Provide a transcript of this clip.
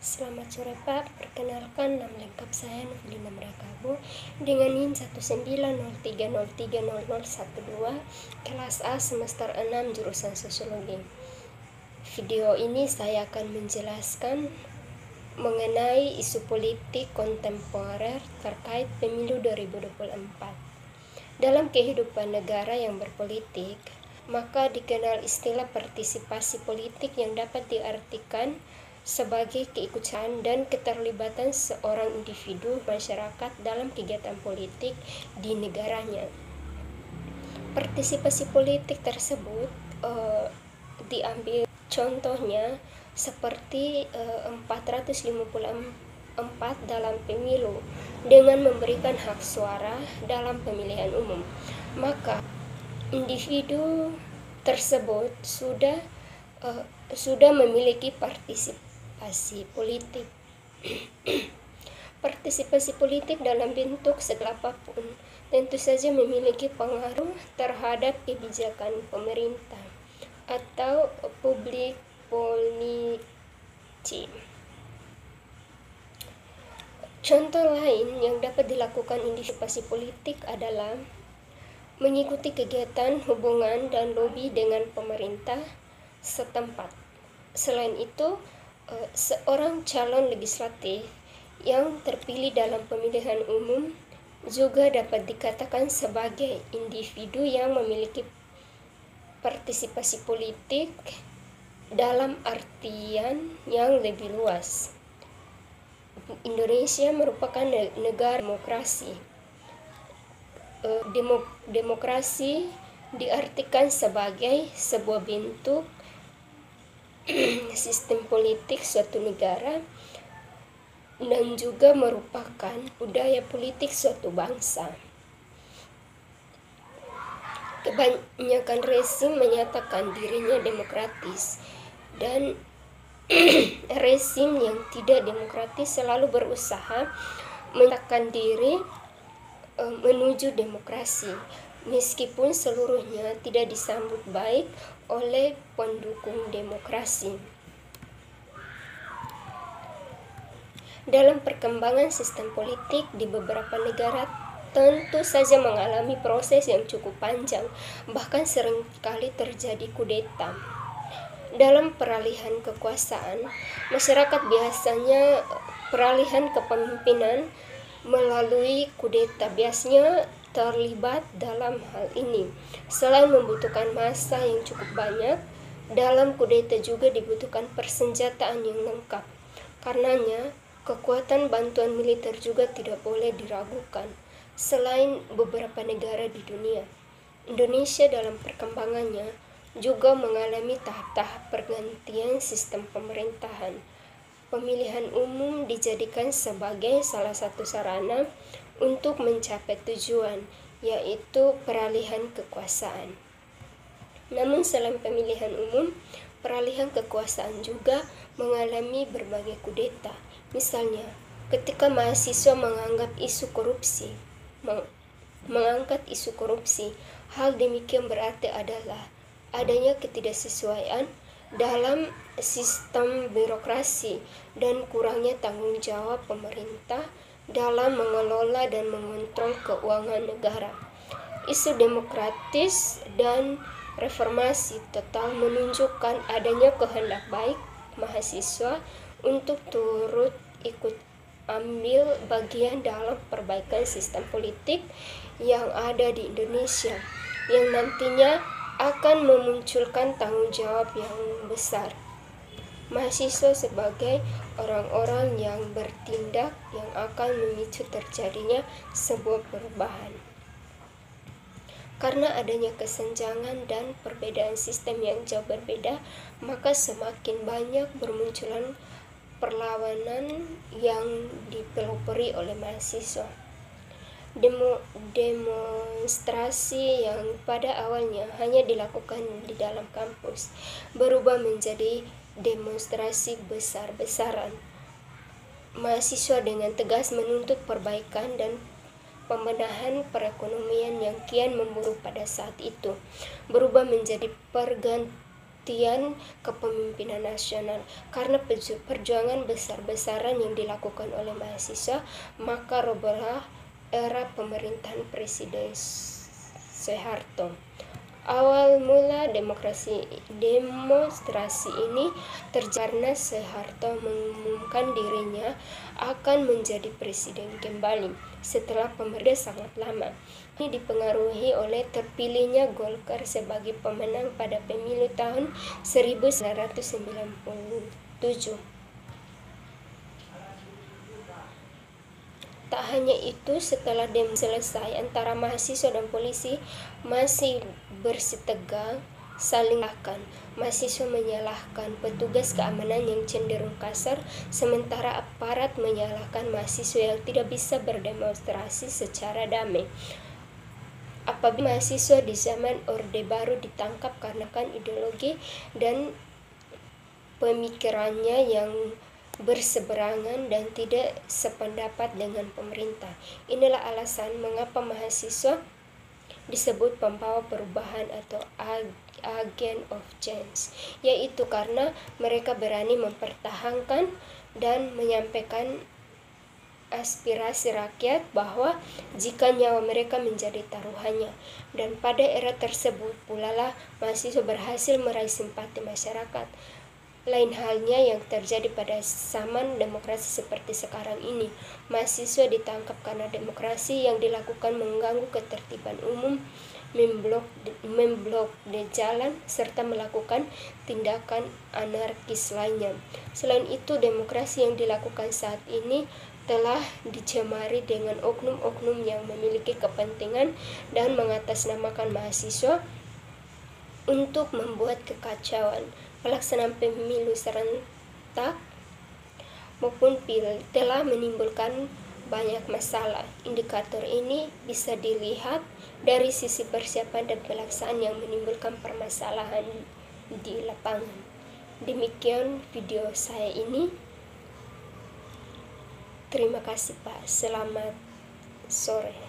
Selamat sore Pak, perkenalkan nama lengkap saya Novelina Merakabu dengan NIM 19030300012 kelas A semester 6 jurusan Sosiologi. Video ini saya akan menjelaskan mengenai isu politik kontemporer terkait pemilu 2024. Dalam kehidupan negara yang berpolitik, maka dikenal istilah partisipasi politik yang dapat diartikan sebagai keikutsertaan dan keterlibatan seorang individu masyarakat dalam kegiatan politik di negaranya. Partisipasi politik tersebut diambil contohnya seperti 454 dalam pemilu dengan memberikan hak suara dalam pemilihan umum. Maka individu tersebut sudah memiliki partisipasi politik. Partisipasi politik dalam bentuk segala apapun tentu saja memiliki pengaruh terhadap kebijakan pemerintah atau public policy. Contoh lain yang dapat dilakukan partisipasi politik adalah mengikuti kegiatan hubungan dan lobi dengan pemerintah setempat. Selain itu, seorang calon legislatif yang terpilih dalam pemilihan umum juga dapat dikatakan sebagai individu yang memiliki partisipasi politik dalam artian yang lebih luas. Indonesia merupakan negara demokrasi. Demokrasi diartikan sebagai sebuah bentuk sistem politik suatu negara dan juga merupakan budaya politik suatu bangsa. Kebanyakan rezim menyatakan dirinya demokratis dan rezim yang tidak demokratis selalu berusaha menyatakan diri menuju demokrasi, meskipun seluruhnya tidak disambut baik oleh pendukung demokrasi. Dalam perkembangan sistem politik di beberapa negara tentu saja mengalami proses yang cukup panjang, bahkan seringkali terjadi kudeta. Dalam peralihan kekuasaan, masyarakat biasanya peralihan kepemimpinan melalui kudeta biasanya terlibat dalam hal ini. Selain membutuhkan massa yang cukup banyak, dalam kudeta juga dibutuhkan persenjataan yang lengkap. Karenanya, kekuatan bantuan militer juga tidak boleh diragukan. Selain beberapa negara di dunia, Indonesia dalam perkembangannya juga mengalami tahap-tahap pergantian sistem pemerintahan. Pemilihan umum dijadikan sebagai salah satu sarana untuk mencapai tujuan, yaitu peralihan kekuasaan. Namun selain pemilihan umum, peralihan kekuasaan juga mengalami berbagai kudeta. Misalnya, ketika mahasiswa mengangkat isu korupsi, hal demikian berarti adalah adanya ketidaksesuaian dalam sistem birokrasi dan kurangnya tanggung jawab pemerintah dalam mengelola dan mengontrol keuangan negara. Isu demokratis dan reformasi total menunjukkan adanya kehendak baik mahasiswa untuk turut ikut ambil bagian dalam perbaikan sistem politik yang ada di Indonesia, yang nantinya akan memunculkan tanggung jawab yang besar. Mahasiswa sebagai orang-orang yang bertindak yang akan memicu terjadinya sebuah perubahan. Karena adanya kesenjangan dan perbedaan sistem yang jauh berbeda, maka semakin banyak bermunculan perlawanan yang dipelopori oleh mahasiswa. Demonstrasi yang pada awalnya hanya dilakukan di dalam kampus berubah menjadi demonstrasi besar-besaran. Mahasiswa dengan tegas menuntut perbaikan dan pembenahan perekonomian yang kian memburuk pada saat itu berubah menjadi pembuktian kepemimpinan nasional. Karena perjuangan besar-besaran yang dilakukan oleh mahasiswa, maka robohlah era pemerintahan Presiden Soeharto. Awal mula demonstrasi ini terjadi karena Soeharto mengumumkan dirinya akan menjadi presiden kembali setelah pemerintahan sangat lama. Ini dipengaruhi oleh terpilihnya Golkar sebagai pemenang pada pemilu tahun 1997. Tak hanya itu, setelah demo selesai, antara mahasiswa dan polisi masih bersitegang saling menyalahkan. Mahasiswa menyalahkan petugas keamanan yang cenderung kasar, sementara aparat menyalahkan mahasiswa yang tidak bisa berdemonstrasi secara damai. Apabila mahasiswa di zaman Orde Baru ditangkap karena ideologi dan pemikirannya yang berseberangan dan tidak sependapat dengan pemerintah. Inilah alasan mengapa mahasiswa disebut pembawa perubahan atau agent of change, yaitu karena mereka berani mempertahankan dan menyampaikan aspirasi rakyat bahwa jika nyawa mereka menjadi taruhannya. Dan pada era tersebut pula lah mahasiswa berhasil meraih simpati masyarakat. Lain halnya yang terjadi pada zaman demokrasi seperti sekarang ini. Mahasiswa ditangkap karena demokrasi yang dilakukan mengganggu ketertiban umum, memblok di jalan, serta melakukan tindakan anarkis lainnya. Selain itu, demokrasi yang dilakukan saat ini telah dicemari dengan oknum-oknum yang memiliki kepentingan dan mengatasnamakan mahasiswa untuk membuat kekacauan. Pelaksanaan pemilu serentak maupun pilek telah menimbulkan banyak masalah. Indikator ini bisa dilihat dari sisi persiapan dan pelaksanaan yang menimbulkan permasalahan di lapangan. Demikian video saya ini. Terima kasih Pak. Selamat sore.